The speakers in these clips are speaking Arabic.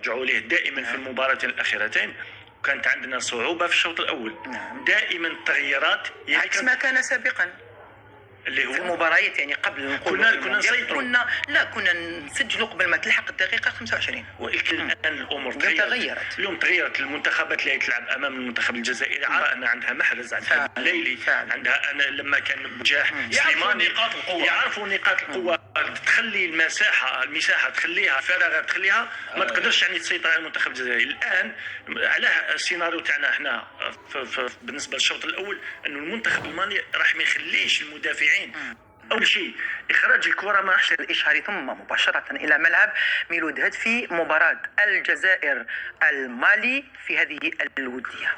نرجعوا ليه دائما في المباراتين الاخيرتين كانت عندنا صعوبه في الشوط الاول. دائما التغييرات عكس ما كان سابقا اللي في هو المباريات، يعني قبل كنا نسيطروا، كنا نسجلوا قبل ما تلحق الدقيقه 25. ولكن الان الامور تغيرت. اليوم تغيرت. المنتخبات اللي تلعب امام المنتخب الجزائري عارف ان عندها محرز، عندها الليلي، عندها انا لما كان بجاح سليماني يعرفوا نقاط القوه، تخلي المساحه تخليها فراغ، تخليها ما تقدرش يعني تسيطر على المنتخب الجزائري. الان على السيناريو تاعنا احنا بالنسبه للشوط الاول انه المنتخب المالي راح ما يخليش المدافعين أول شيء إخراج الكرة مع الإشهار ثم مباشرة إلى ملعب ميلود هدفي مباراة الجزائر المالي في هذه الودية.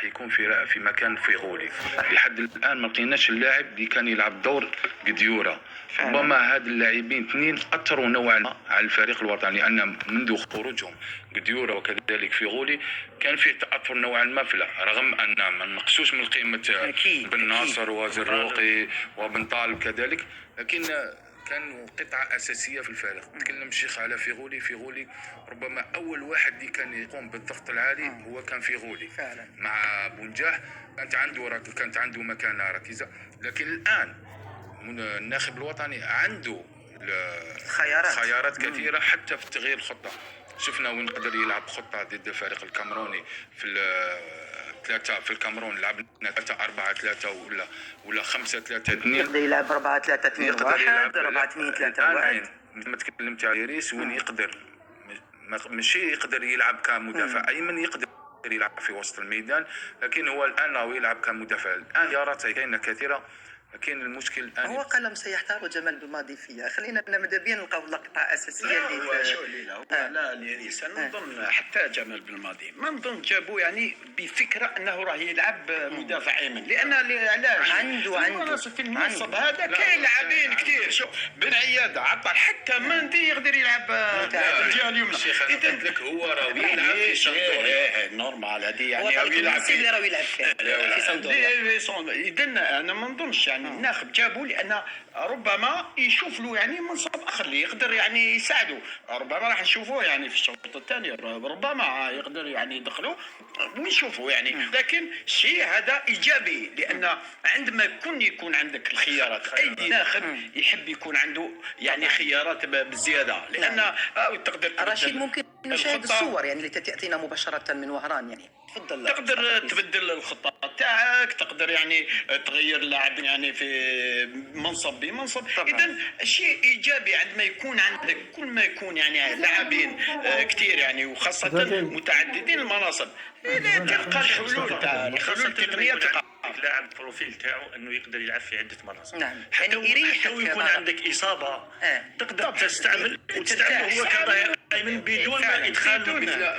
يكون في مكان فيغولي. لحد الان ما لقيناش اللاعب اللي كان يلعب دور قديوره. ربما هاد اللاعبين اثنين اثروا نوعا ما على الفريق الوطني، لان منذ خروجهم قديوره وكذلك فيغولي كان فيه تاثر نوعا ما رغم ان ما نقصوش من قيمه بن ناصر وزروقي وبن طالب كذلك، لكن كانوا قطعة أساسية في الفريق. تكلم الشيخ على فيغولي ربما أول واحد اللي كان يقوم بالضغط العالي هو كان فيغولي فعلا. مع بونجاح كانت عنده مكانة ركيزة. لكن الآن الناخب الوطني عنده خيارات كثيرة حتى في تغيير الخطة. شفنا وين قدر يلعب خطة ضد الفريق الكاميروني في الكاميرون لعبنا 3-4-3 ولا 5-3-2. يقدر يلعب 4-3-2-1 4-2-3-1. مثل ما تكلمت على يريس وين يقدر ماشي يقدر يلعب كمدافع ايمن، يقدر يلعب في وسط الميدان، لكن هو الان راهو يلعب كمدافع. الان خيارات كاينه كثيره، لكن المشكل الان هو قلم سيحتار جمال بالماضي فيها. خلينا مدبيا نلقاو لقطه اساسيه لا اليريس انا نظن حتى جمال بالماضي ما نظن جابوا يعني بفكره انه راه يلعب مدافع ايمن، لان علاش عنده في المنصب هذا كاين لاعبين كثير. شوف بن عياده عطل، حتى مندي يقدر يلعب الجهه اليمنى. اذا لك هو راه يلعب في صندوق نورمال هذه يعني يلعب في صندوق. اذا انا ما نظنش يعني الناخب جابوا لان ربما يشوف له يعني منصب اخر اللي يقدر يعني يساعده. ربما راح نشوفوه يعني في الشوط الثاني، ربما يقدر يعني يدخلوا ونشوفوه يعني. لكن الشيء هذا ايجابي، لان عندما يكون عندك الخيارات، اي ناخب يحب يكون عنده يعني خيارات بزياده، لان تقدر رشيد ممكن نشاهد الصور يعني اللي تاتينا مباشره من وهران. يعني تفضل. تقدر تبدل الخطه تاعك، تقدر يعني تغير لاعب يعني في منصب بمنصب. اذا شيء ايجابي عندما يكون عندك كل ما يكون يعني لاعبين كثير يعني، وخاصه متعددين المناصب، تلقى الحلول التقنيه تلقى لاعب البروفيل تاعو انه يقدر يلعب في عده مناصب. نعم. حتى يكون عندك اصابه تقدر تستعمل هو كظهير ايمن بدون ما ادخال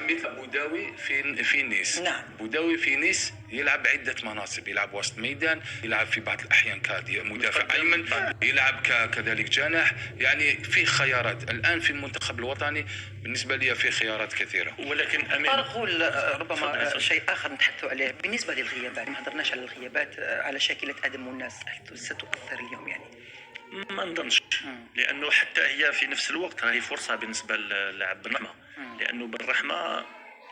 مثل بوداوي في نيس. نعم. بوداوي في نيس يلعب عده مناصب، يلعب وسط ميدان، يلعب في بعض الاحيان كمدافع ايمن، يلعب كذلك جناح. يعني في خيارات الان في المنتخب الوطني بالنسبه لي، في خيارات كثيره. ولكن امين ربما شيء اخر نتحدثوا عليه بالنسبه للغيابات. ما هضرناش على الغيابات على شاكله ادم والناس، ستؤثر اليوم يعني؟ ما نظنش، لانه حتى هي في نفس الوقت راهي فرصه بالنسبه للاعب بالرحمه، لانه بالرحمه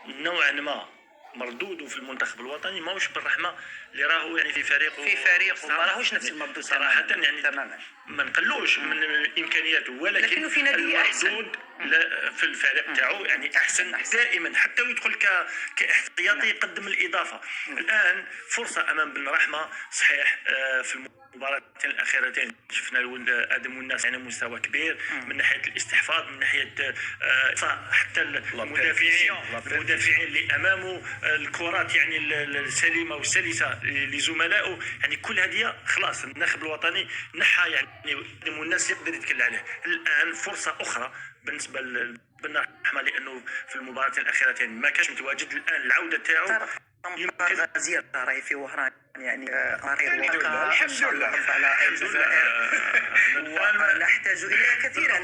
نوعا ما مردوده في المنتخب الوطني ماهوش بالرحمه اللي راهو يعني في فريقه ما راهوش نفس المردود صراحه يعني تماما. ما نقلوش من امكانياته، ولكن في نادي احسن في الفريق تاعو يعني احسن دائما، حتى يدخل كاحتياطي يقدم الاضافه. الان فرصه امام بن رحمه صحيح. في المباراتين الاخيرتين شفنا ادم والناس يعني مستوى كبير من ناحيه الاستحفاظ، من ناحيه حتى المدافعين اللي امامه، الكرات يعني السليمه والسلسه لزملائه. يعني كل هذه خلاص الناخب الوطني نحى يعني ادم والناس يقدر يتكلم عليه. الان فرصه اخرى بالنسبه لبن رحمه، لانه في المباراتين الاخيرتين ما كانش متواجد. الان العوده تاعو يمكن غزير راهي في وهران يعني الحمد لله على الجزائر ونحتاج اليها كثيرا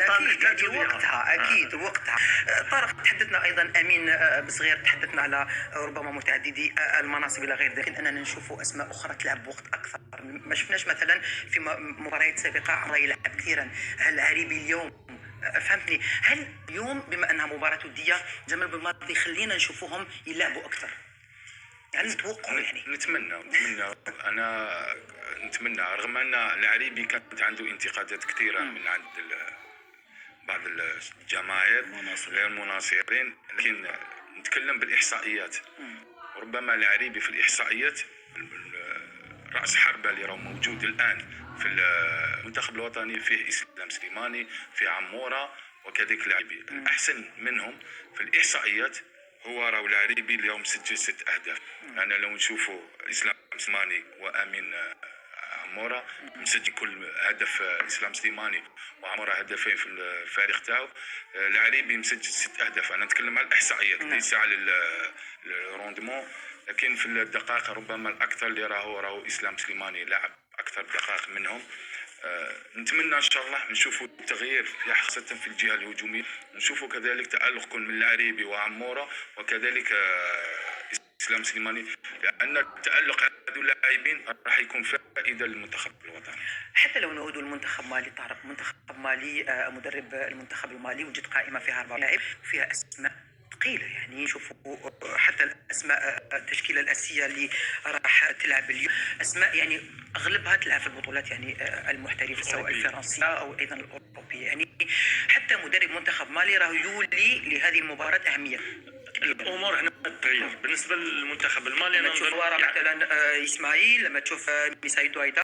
اكيد وقتها. طارق، تحدثنا ايضا امين بصغير، تحدثنا على ربما متعددي المناصب الى غير ذلك، اننا نشوف اسماء اخرى تلعب وقت اكثر. ما شفناش مثلا في مباريات سابقه راه يلعب كثيرا. هل عريبي اليوم فهمتني؟ هل اليوم بما ان مباراه وديه جمال بالماضي خلينا نشوفوهم يلعبوا اكثر، يعني نتوقعوا يعني. نتمنى رغم ان العريبي كانت عنده انتقادات كثيره من عند بعض الجماهير غير المناصرين، لكن نتكلم بالاحصائيات. ربما العريبي في الاحصائيات راس حربه اللي راه موجود الان في المنتخب الوطني فيه اسلام سليماني، فيه عموره، وكذلك العريبي. الاحسن منهم في الاحصائيات هو راهو العريبي اليوم سجل 6 أهداف. انا لو نشوفوا اسلام سليماني وامين عموره مسجل كل هدف، اسلام سليماني وعموره هدفين في الفريق تاعو، العريبي مسجل 6 أهداف. انا نتكلم على الاحصائيات ليس على الروندمون، لكن في الدقائق ربما الاكثر اللي راهو اسلام سليماني لاعب اكثر دقائق منهم. نتمنى ان شاء الله نشوفوا تغيير خاصه في الجهه الهجوميه، نشوفوا كذلك تالق كل من العريبي وعموره وكذلك اسلام سليماني، لان التالق هذو اللاعبين راح يكون فائده للمنتخب الوطني. حتى لو نعود المنتخب مالي، طارق منتخب مالي مدرب المنتخب المالي وجد قائمه فيها 4 لاعب فيها اسماء ثقيله، يعني شوفوا حتى الاسماء التشكيله الاساسيه اللي راح تلعب اليوم اسماء يعني اغلبها تلعب في البطولات يعني المحترفه سواء الفرنسيه او ايضا الاوروبيه، يعني حتى مدرب منتخب مالي راه يولي لهذه المباراه اهميه. الامور هنا تتغير بالنسبه للمنتخب المالي. لما تشوف مثلا اسماعيل، لما تشوف ميسايدو ايضا